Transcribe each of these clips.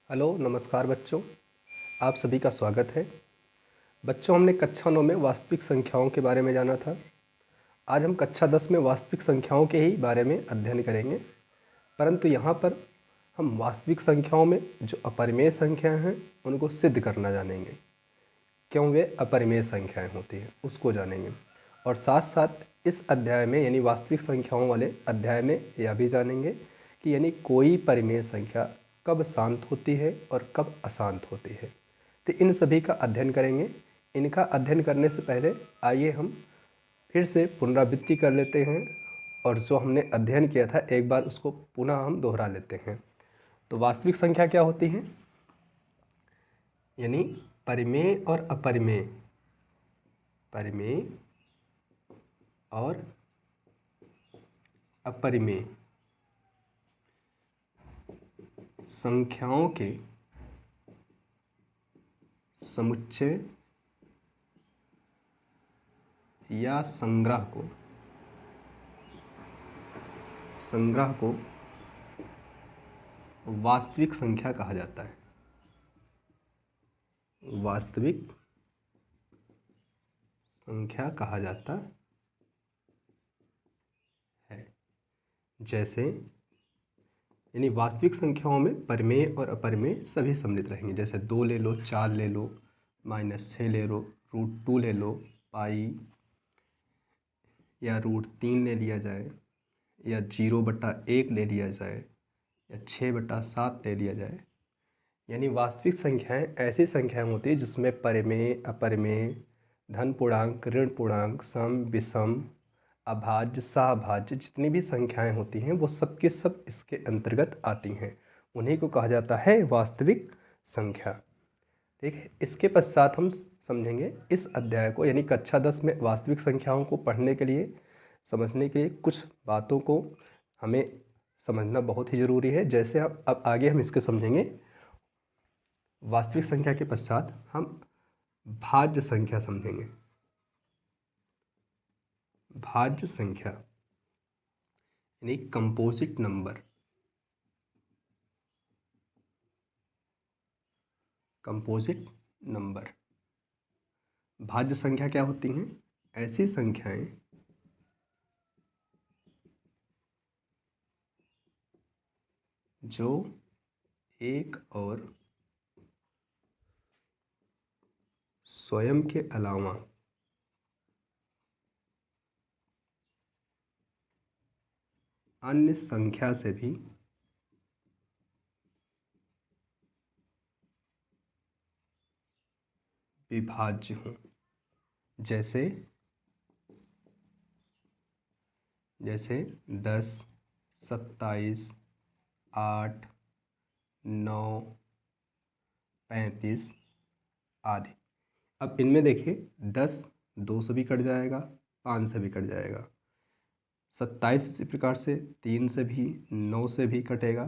Hello नमस्कार बच्चों, आप सभी का स्वागत है। बच्चों, हमने कक्षा 9 में वास्तविक संख्याओं के बारे में जाना था। आज हम कक्षा 10 में वास्तविक संख्याओं के ही बारे में अध्ययन करेंगे, परंतु यहाँ पर हम वास्तविक संख्याओं में जो अपरिमेय संख्याएं हैं उनको सिद्ध करना जानेंगे। क्यों वे अपरिमेय संख्याएं होती हैं उसको जानेंगे, और साथ साथ इस अध्याय में यानी वास्तविक संख्याओं वाले अध्याय में यह भी जानेंगे कि यानी कोई परिमेय संख्या कब शांत होती है और कब अशांत होती है। तो इन सभी का अध्ययन करेंगे। इनका अध्ययन करने से पहले आइए हम फिर से पुनरावृत्ति कर लेते हैं, और जो हमने अध्ययन किया था एक बार उसको पुनः हम दोहरा लेते हैं। तो वास्तविक संख्या क्या होती है? यानी परिमेय और अपरिमेय, परिमेय और अपरिमेय संख्याओं के समुच्चय या संग्रह को वास्तविक संख्या कहा जाता है। वास्तविक संख्या कहा जाता है। जैसे यानी वास्तविक संख्याओं में परिमेय और अपरिमेय सभी सम्मिलित रहेंगे। जैसे 2 ले लो, 4 ले लो, -6 ले लो, √2 ले लो, पाई या √3 ले लिया जाए, या 0/1 ले लिया जाए, या 6/7 ले लिया जाए। यानी वास्तविक संख्याएं ऐसी संख्याएं होती हैं जिसमें परिमेय, अपरिमेय, धन पूर्णांक, ऋण पूर्णांक, सम, विषम, अभाज्य, सहभाज्य जितनी भी संख्याएं होती हैं वो सब के सब इसके अंतर्गत आती हैं। उन्हीं को कहा जाता है वास्तविक संख्या। ठीक है, इसके पश्चात हम समझेंगे इस अध्याय को, यानी कक्षा 10 में वास्तविक संख्याओं को पढ़ने के लिए, समझने के लिए कुछ बातों को हमें समझना बहुत ही ज़रूरी है। जैसे अब आगे हम इसके समझेंगे। वास्तविक संख्या के पश्चात हम भाज्य संख्या समझेंगे। भाज्य संख्या यानी कंपोजिट नंबर। कंपोजिट नंबर, भाज्य संख्या क्या होती हैं? ऐसी संख्याएं जो एक और स्वयं के अलावा अन्य संख्या से भी विभाज्य हों। जैसे 10, 27, 8, 9, 35 आदि। अब इनमें देखिए 10 2 से भी कट जाएगा, 5 से भी कट जाएगा, 27 इसी प्रकार से 3 से भी, 9 से भी कटेगा।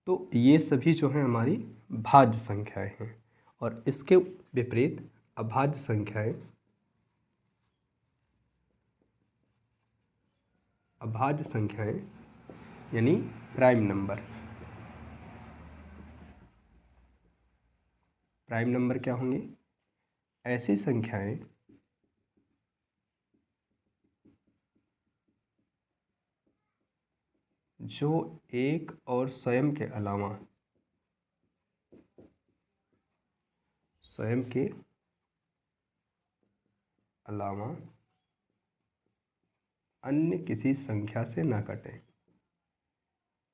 तो ये सभी जो हैं हमारी भाज्य संख्याएं हैं। और इसके विपरीत अभाज्य संख्याएं, अभाज्य संख्याएं यानी प्राइम नंबर। प्राइम नंबर क्या होंगे? ऐसी संख्याएं जो एक और स्वयं के अलावा अन्य किसी संख्या से ना कटें,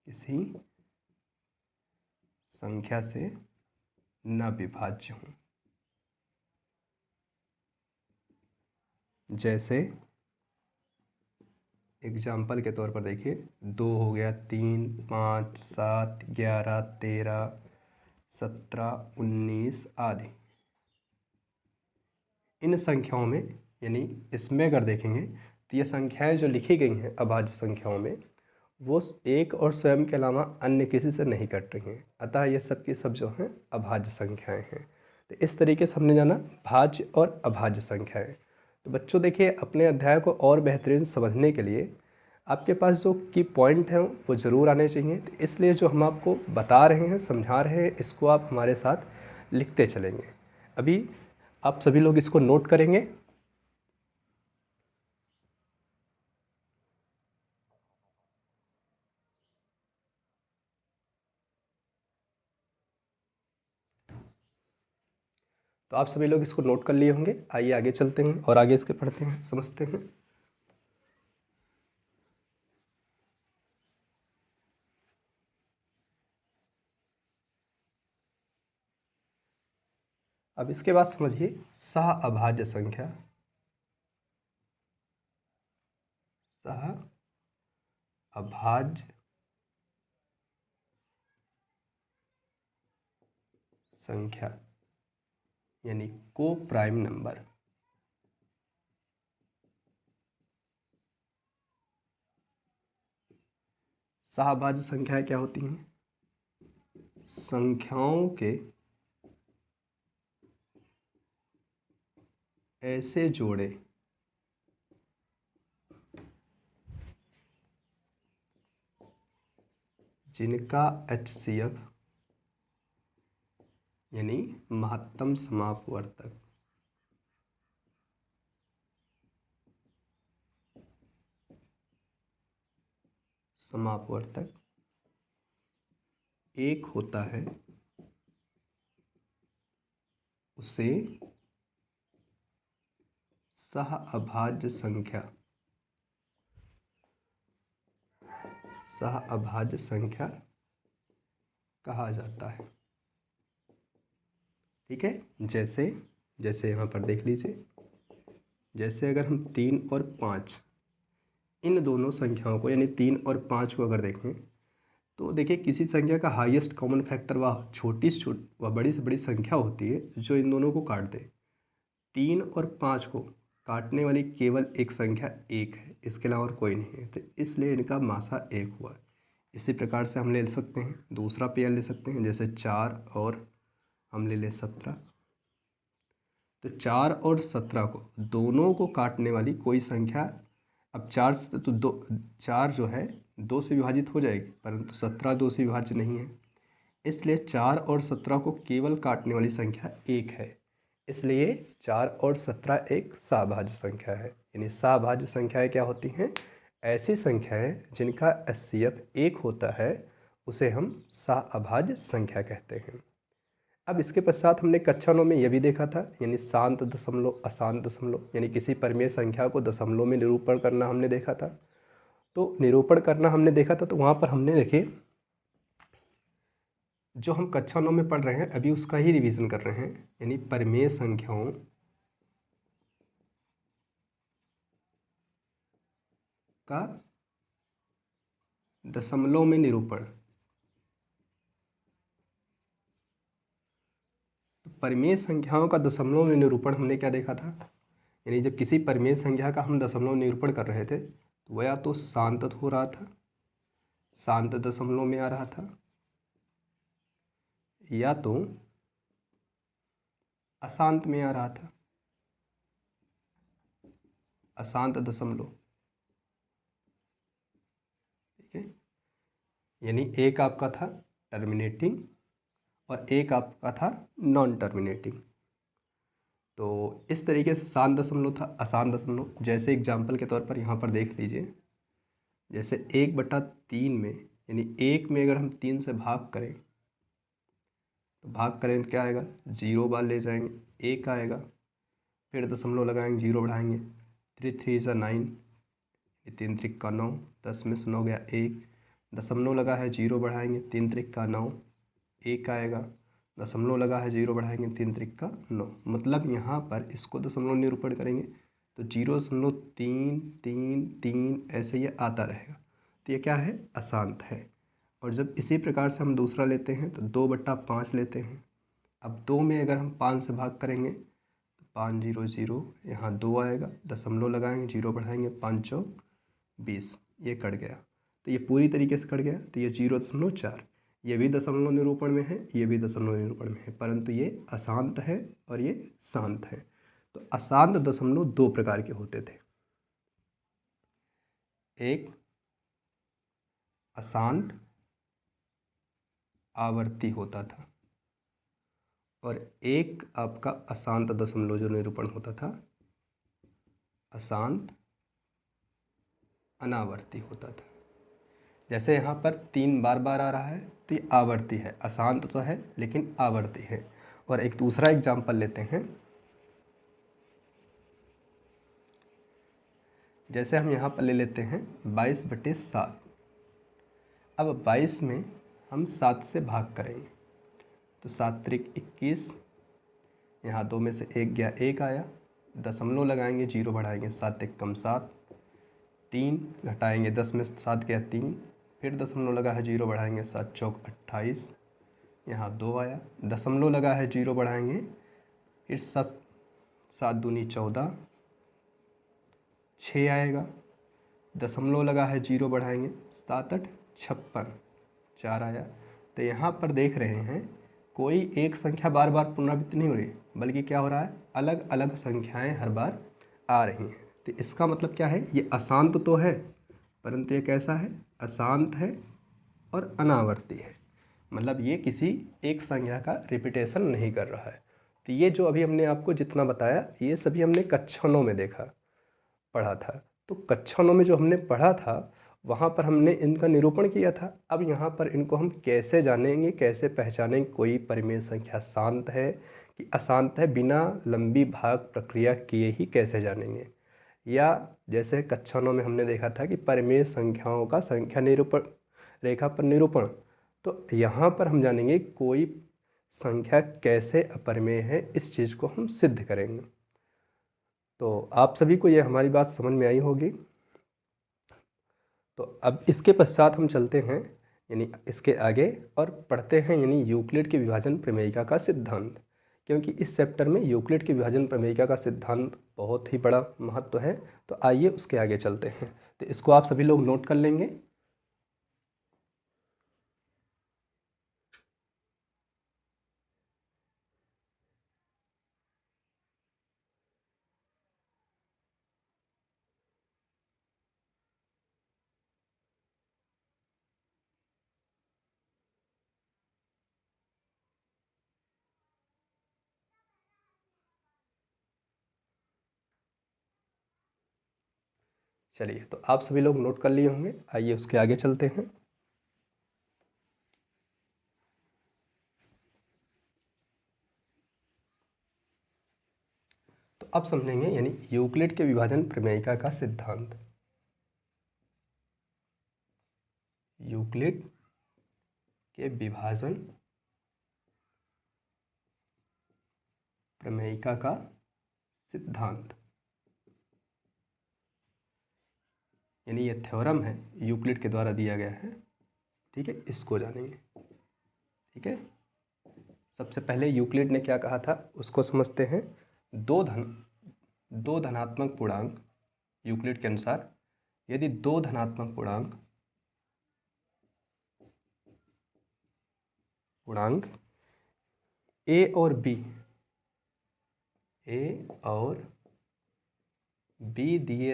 किसी संख्या से न विभाज्य हों। जैसे एग्जाम्पल के तौर पर देखिए, 2 हो गया, 3, 5, 7, 11, 13, 17, 19 आदि। इन संख्याओं में यानी इसमें अगर देखेंगे तो ये संख्याएं जो लिखी गई हैं अभाज्य संख्याओं में, वो एक और स्वयं के अलावा अन्य किसी से नहीं कट रही हैं। अतः ये सब की सब जो हैं अभाज्य संख्याएं हैं। तो इस तरीके से हमने जाना भाज्य और अभाज्य संख्याएं। तो बच्चों देखिए, अपने अध्याय को और बेहतरीन समझने के लिए आपके पास जो की पॉइंट हैं वो ज़रूर आने चाहिए। तो इसलिए जो हम आपको बता रहे हैं, समझा रहे हैं, इसको आप हमारे साथ लिखते चलेंगे। अभी आप सभी लोग इसको नोट करेंगे। तो आप सभी लोग इसको नोट कर लिए होंगे। आइए आगे चलते हैं और आगे इसके पढ़ते हैं, समझते हैं। अब इसके बाद समझिए सह अभाज्य संख्या। सह अभाज्य संख्या यानी को प्राइम नंबर। सहअभाज्य संख्याएं क्या होती हैं? संख्याओं के ऐसे जोड़े जिनका HCF यानी महत्तम समापवर्तक समापवर्तक एक होता है, उसे सहअभाज्य संख्या सहअभाज्य संख्या कहा जाता है। ठीक है, जैसे जैसे यहाँ पर देख लीजिए, जैसे अगर हम 3 और 5 इन दोनों संख्याओं को यानी 3 और 5 को अगर देखें तो देखिए किसी संख्या का हाईएस्ट कॉमन फैक्टर वह छोटी से छोटी वह बड़ी से बड़ी संख्या होती है जो इन दोनों को काट दे। 3 और 5 को काटने वाली केवल एक संख्या 1 है, इसके अलावा और कोई नहीं है, तो इसलिए इनका मासा 1 हुआ। इसी प्रकार से हम ले सकते हैं दूसरा पेयर ले सकते हैं, जैसे 4 और हम ले लें 17। तो 4 और 17 को दोनों को काटने वाली कोई संख्या, अब 4 से तो 4 जो है 2 से विभाजित हो जाएगी, परंतु 17 2 से विभाज्य नहीं है, इसलिए 4 और 17 को केवल काटने वाली संख्या 1 है। इसलिए 4 और 17 एक सहअभाज्य संख्या है। यानी सहअभाज्य संख्याएं क्या होती हैं? ऐसी संख्याएं जिनका HCF 1 होता है, उसे हम सहअभाज्य संख्या कहते हैं। अब इसके पश्चात हमने कक्षा 9 में यह भी देखा था, यानी शांत दशमलव, अशांत दशमलव, यानी किसी परिमेय संख्या को दशमलव में निरूपण करना हमने देखा था। तो निरूपण करना हमने देखा था, तो वहाँ पर हमने देखिए जो हम कक्षा 9 में पढ़ रहे हैं अभी उसका ही रिवीजन कर रहे हैं, यानी परिमेय संख्याओं का दशमलव में निरूपण। तो परिमेय संख्याओं का दशमलव में निरूपण हमने क्या देखा था? यानी जब किसी परिमेय संख्या का हम दशमलव निरूपण कर रहे थे तो वह या तो शांत हो रहा था, शांत दशमलव में आ रहा था, या तो अशांत में आ रहा था, अशांत दशमलव। ठीक है, यानी एक आपका था टर्मिनेटिंग और एक आपका था नॉन टर्मिनेटिंग। तो इस तरीके से शांत दशमलव था, अशांत दशमलव। जैसे एग्जाम्पल के तौर पर यहाँ पर देख लीजिए, जैसे 1/3 में, यानी 1 में अगर हम 3 से भाग करें तो भाग करें तो क्या आएगा? 0 बार ले जाएंगे, 1 आएगा, फिर दशमलव लगाएंगे, 0 बढ़ाएंगे, 3 3 सा 9, 3 3 का 9, 10 में से 9 गया 1, दशमलव लगा है 0 बढ़ाएंगे, 3 3 का 9, 1 आएगा, दशमलव लगा है 0 बढ़ाएंगे, 3 3 का 9। मतलब यहाँ पर इसको दशमलव निरूपण करेंगे तो 0.333 ऐसे ये आता रहेगा। तो ये क्या है? अशांत है। और जब इसी प्रकार से हम दूसरा लेते हैं तो 2/5 लेते हैं। अब 2 में अगर हम 5 से भाग करेंगे तो 5 0 0, यहाँ 2 आएगा, दशमलव लगाएंगे, 0 बढ़ाएंगे, 5 चौक 20, ये कट गया। तो ये पूरी तरीके से कट गया, तो ये 0.4, ये भी दशमलव निरूपण में है, ये भी दशमलव निरूपण में है, परंतु ये अशांत है और ये शांत है। तो अशांत दशमलव 2 प्रकार के होते थे। एक अशांत आवर्ती होता था और एक आपका अशांत दशमलव जो निरूपण होता था अशांत अनावर्ती होता था। जैसे यहाँ पर 3 बार बार आ रहा है तो ये आवर्ती है, अशांत तो है लेकिन आवर्ती है। और एक दूसरा एग्जाम्पल लेते हैं। जैसे हम यहाँ पर ले लेते हैं 22/7। अब 22 में हम 7 से भाग करेंगे तो 7 त्रिक 21, यहाँ 2 में से 1 गया, 1 आया, दशमलव लगाएंगे, 0 बढ़ाएंगे, 7 1 कम 7, 3 घटाएंगे, 10 में 7 गया 3, फिर दशमलव लगा है, 0 बढ़ाएंगे, 7 चौक 28, यहाँ 2 आया, दशमलव लगा है, 0 बढ़ाएंगे, फिर 7 दूनी 14, 6 आएगा, दशमलव लगा है, 0 बढ़ाएंगे, 7 8 56, 4 आया। तो यहाँ पर देख रहे हैं कोई एक संख्या बार बार पुनरावृत्ति नहीं हो रही, बल्कि क्या हो रहा है, अलग अलग संख्याएं हर बार आ रही हैं। तो इसका मतलब क्या है, ये अशांत तो है परंतु ये कैसा है, अशांत है और अनावर्ती है। मतलब ये किसी एक संख्या का रिपीटेशन नहीं कर रहा है। तो ये जो अभी हमने आपको जितना बताया ये सभी हमने कक्षा 9 में पढ़ा था। तो कक्षा 9 में जो हमने पढ़ा था वहाँ पर हमने इनका निरूपण किया था। अब यहाँ पर इनको हम कैसे जानेंगे, कैसे पहचानेंगे कोई परिमेय संख्या शांत है कि अशांत है, बिना लंबी भाग प्रक्रिया किए ही कैसे जानेंगे। या जैसे कक्षा 9 में हमने देखा था कि परिमेय संख्याओं का संख्या निरूपण, रेखा पर निरूपण, तो यहाँ पर हम जानेंगे कोई संख्या कैसे अपरिमेय है, इस चीज़ को हम सिद्ध करेंगे। तो आप सभी को यह हमारी बात समझ में आई होगी। तो अब इसके पश्चात हम चलते हैं यानी इसके आगे और पढ़ते हैं यानी यूक्लिड की विभाजन प्रमेयिका का सिद्धांत, क्योंकि इस चैप्टर में यूक्लिड की विभाजन प्रमेयिका का सिद्धांत बहुत ही बड़ा महत्व है। तो आइए उसके आगे चलते हैं। तो इसको आप सभी लोग नोट कर लेंगे। चलिए, तो आप सभी लोग नोट कर लिए होंगे, आइए उसके आगे चलते हैं। तो अब समझेंगे यानी यूक्लिड के विभाजन प्रमेयिका का सिद्धांत। यूक्लिड के विभाजन प्रमेयिका का सिद्धांत यानी ये थ्योरम है, यूक्लिड के द्वारा दिया गया है। ठीक है, इसको जानेंगे। ठीक है, सबसे पहले यूक्लिड ने क्या कहा था उसको समझते हैं। दो धनात्मक पूर्णांक, यूक्लिड के अनुसार यदि दो धनात्मक पूर्णांक ए और बी दिए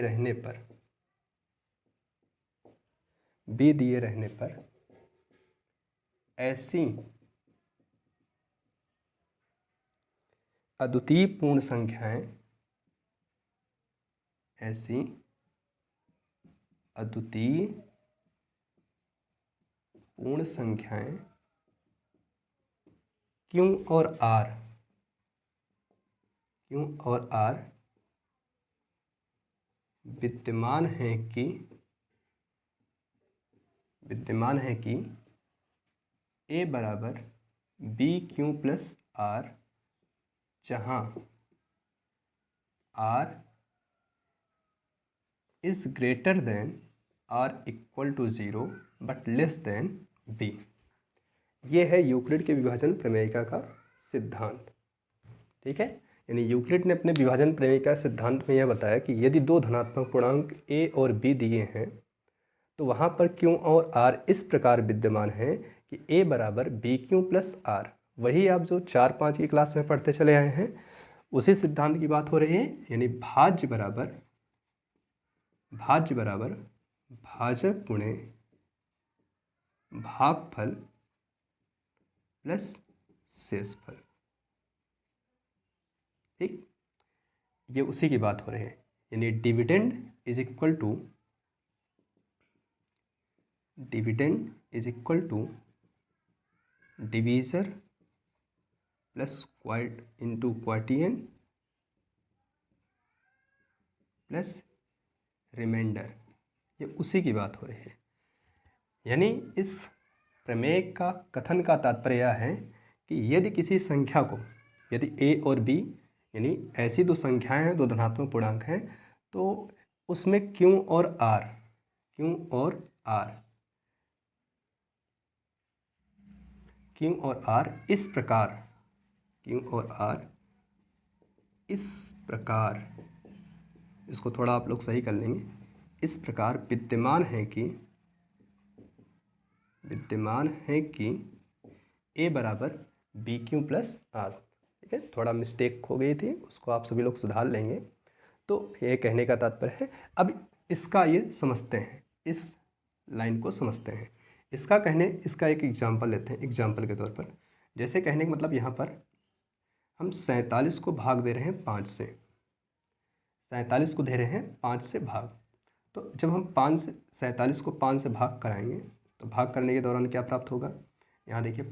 रहने पर ऐसी अद्वितीय पूर्ण संख्याएं Q और R विद्यमान है कि A बराबर BQ प्लस R, जहाँ R is greater than R equal to 0 but less than B। ये है यूक्लिड के विभाजन प्रमेयिका का सिद्धांत। ठीक है, यानी यूक्लिड ने अपने विभाजन प्रमेयिका सिद्धांत में यह बताया कि यदि दो धनात्मक पूर्णांक A और B दिए हैं तो वहाँ पर Q और R इस प्रकार विद्यमान है कि A बराबर BQ प्लस R। वही आप जो 4-5 की क्लास में पढ़ते चले आए हैं, उसी सिद्धांत की बात हो रही है। यानी भाज्य बराबर भाजक गुणे भागफल प्लस शेषफल। ठीक, ये उसी की बात हो रही है, यानी dividend is equal to divisor plus quite into quotient plus remainder, ये उसी की बात हो रही है। यानी इस प्रमेय का कथन का तात्पर्य यह है कि यदि किसी संख्या को, यदि a और b यानी ऐसी दो संख्याएं हैं, दो धनात्मक पूर्णांक हैं, तो उसमें q और r इस प्रकार, इसको थोड़ा आप लोग सही कर लेंगे, इस प्रकार विद्यमान है कि a बराबर बी क्यू प्लस आर। ठीक है, थोड़ा मिस्टेक हो गई थी, उसको आप सभी लोग सुधार लेंगे। तो ये कहने का तात्पर्य है, अब इसका ये समझते हैं, इस लाइन को समझते हैं। इसका एक एग्जाम्पल लेते हैं, एग्जाम्पल के तौर पर। जैसे कहने का मतलब यहाँ पर हम 47 को भाग दे रहे हैं 5 से, 47 को दे रहे हैं 5 से भाग। तो जब हम 47 को 5 से भाग कराएंगे तो भाग करने के दौरान क्या प्राप्त होगा, यहाँ देखिए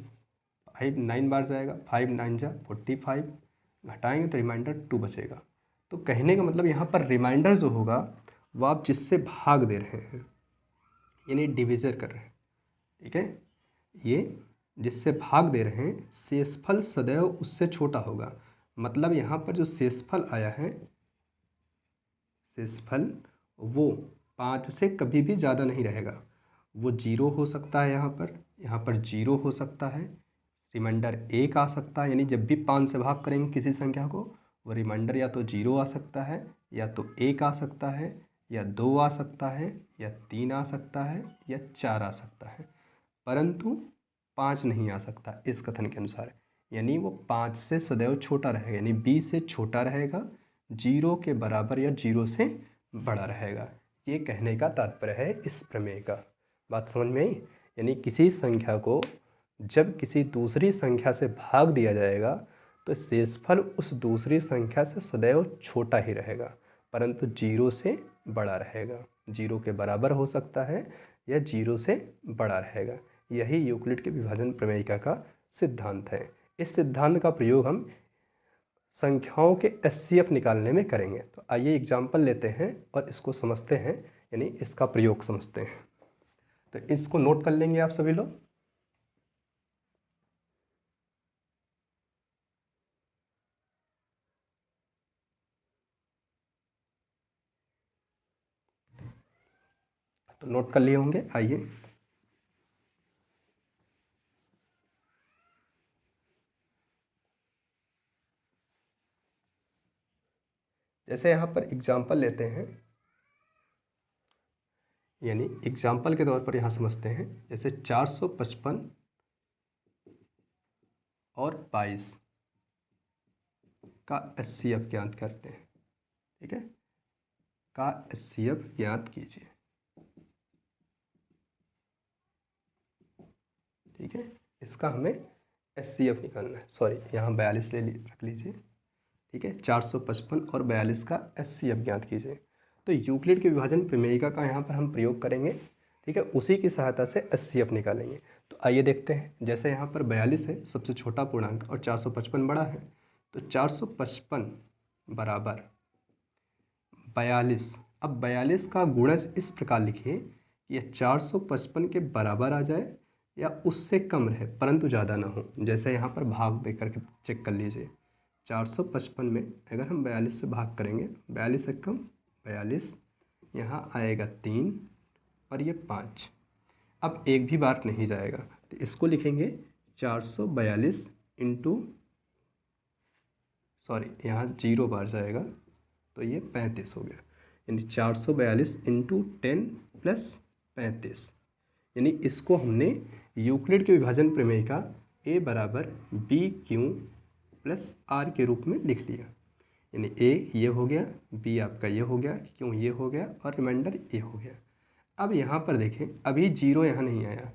5 9 बार जाएगा, 5 9 जा 45, घटाएंगे तो रिमाइंडर 2 बचेगा। तो कहने का मतलब यहाँ पर रिमाइंडर जो होगा वो आप जिससे भाग दे रहे हैं, यानी डिविज़र कर रहे हैं। ठीक है, ये जिससे भाग दे रहे हैं, शेषफल सदैव उससे छोटा होगा। मतलब यहाँ पर जो शेषफल आया है, शेषफल वो 5 से कभी भी ज़्यादा नहीं रहेगा। वो 0 हो सकता है, यहाँ पर 0 हो सकता है, रिमाइंडर 1 आ सकता है। यानी जब भी 5 से भाग करेंगे किसी संख्या को, वो रिमाइंडर या तो 0 आ सकता है, या तो 1 आ सकता है, या 2 आ सकता है, या 3 आ सकता है, या 4 आ सकता है, परंतु 5 नहीं आ सकता इस कथन के अनुसार। यानी वो 5 से सदैव छोटा रहेगा, यानी b से छोटा रहेगा, 0 के बराबर या 0 से बड़ा रहेगा। ये कहने का तात्पर्य है इस प्रमेय का। बात समझ में आई? यानी किसी संख्या को जब किसी दूसरी संख्या से भाग दिया जाएगा तो शेषफल उस दूसरी संख्या से सदैव छोटा ही रहेगा, परंतु 0 से बड़ा रहेगा। 0 के बराबर हो सकता है या 0 से बड़ा रहेगा। यही यूक्लिड के विभाजन प्रमेयिका का सिद्धांत है। इस सिद्धांत का प्रयोग हम संख्याओं के एचसीएफ निकालने में करेंगे। तो आइए एग्जाम्पल लेते हैं और इसको समझते हैं, यानी इसका प्रयोग समझते हैं। तो इसको नोट कर लेंगे आप सभी लोग। तो नोट कर लिए होंगे, आइए। जैसे यहाँ पर एग्जाम्पल लेते हैं, यानी एग्जाम्पल के तौर पर यहाँ समझते हैं। जैसे 455 और 22 का एचसीएफ ज्ञात करते हैं। ठीक है, का एचसीएफ ज्ञात कीजिए। ठीक है, इसका हमें एचसीएफ निकालना है। सॉरी, यहाँ 42 रख लीजिए। ठीक है, 455 और 42 का एचसीएफ ज्ञात कीजिए। तो यूक्लिड के विभाजन प्रमेयिका का यहाँ पर हम प्रयोग करेंगे। ठीक है, उसी की सहायता से एचसीएफ निकालेंगे। तो आइए देखते हैं। जैसे यहाँ पर 42 है सबसे छोटा पूर्णांक और 455 बड़ा है, तो 455 बराबर 42। अब 42 का गुणज इस प्रकार लिखिए कि यह 455 के बराबर आ जाए या उससे कम रहे, परंतु ज़्यादा ना हो। जैसे यहाँ पर भाग दे करके चेक कर लीजिए। 455 में अगर हम 42 से भाग करेंगे, 42 से कम 42, यहाँ आएगा 3 और ये 5। अब एक भी बार नहीं जाएगा, तो इसको लिखेंगे 442 इंटू, सॉरी यहाँ 0 बार जाएगा, तो ये 35 हो गया। यानी 442 इंटू 10 प्लस 35। यानी इसको हमने यूक्लिड के विभाजन प्रमेय का a बराबर बी क्यू प्लस आर के रूप में लिख लिया। यानी a ये हो गया, b आपका ये हो गया, क्यों ये हो गया, और रिमाइंडर ये हो गया। अब यहाँ पर देखें, अभी 0 यहाँ नहीं आया,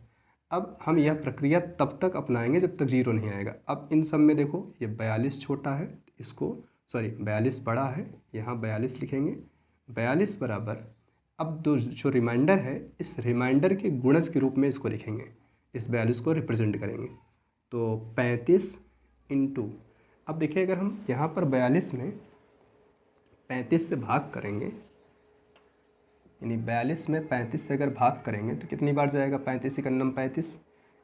अब हम यह प्रक्रिया तब तक अपनाएंगे जब तक जीरो नहीं आएगा। अब इन सब में देखो ये 42 छोटा है, इसको 42 बड़ा है, यहाँ 42 लिखेंगे। 42 बराबर, अब जो रिमाइंडर है इस रिमाइंडर के गुणज के रूप में इसको लिखेंगे, इस 42 को रिप्रेजेंट करेंगे। तो 35 इंटू, अब देखिए अगर हम यहाँ पर 42 में 35 से भाग करेंगे, यानी 42 में 35 से अगर भाग करेंगे तो कितनी बार जाएगा, 35 का नम 35,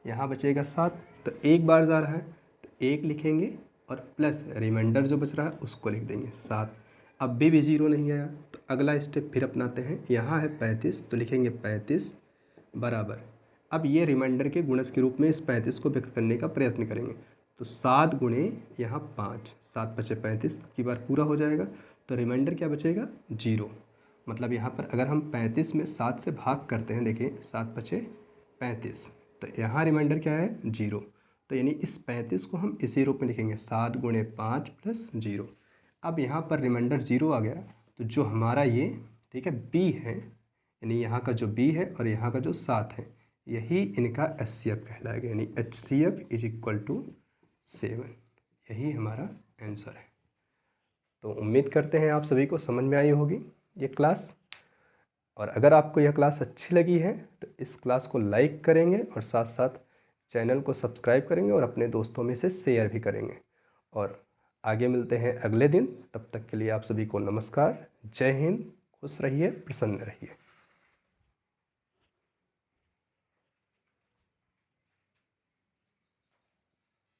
यहाँ बचेगा 7, तो एक बार जा रहा है तो 1 लिखेंगे और प्लस रिमाइंडर जो बच रहा है उसको लिख देंगे 7। अब भी जीरो नहीं आया तो अगला स्टेप फिर अपनाते हैं। यहाँ है 35 तो लिखेंगे 35 बराबर, अब ये रिमाइंडर के गुणज के रूप में इस 35 को व्यक्त करने का प्रयत्न करेंगे। तो 7 गुणे यहाँ 5, 7 पचे 35 की बार पूरा हो जाएगा, तो रिमाइंडर क्या बचेगा, जीरो। मतलब यहाँ पर अगर हम 35 में 7 से भाग करते हैं, देखिए 7 पचे 35, तो यहाँ रिमाइंडर क्या है, जीरो। तो यानी इस 35 को हम इसी रूप में लिखेंगे, 7 गुणे 5 प्लस जीरो। अब यहाँ पर रिमाइंडर जीरो आ गया, तो जो हमारा ये ठीक है बी है, यानी यहाँ का जो बी है और यहाँ का जो 7 है, यही इनका HCF कहलाएगा, यानी HCF इज इक्वल टू 7। यही हमारा आंसर है। तो उम्मीद करते हैं आप सभी को समझ में आई होगी ये क्लास। और अगर आपको यह क्लास अच्छी लगी है तो इस क्लास को लाइक करेंगे और साथ साथ चैनल को सब्सक्राइब करेंगे और अपने दोस्तों में से शेयर भी करेंगे। और आगे मिलते हैं अगले दिन, तब तक के लिए आप सभी को नमस्कार, जय हिंद, खुश रहिए, प्रसन्न रहिए।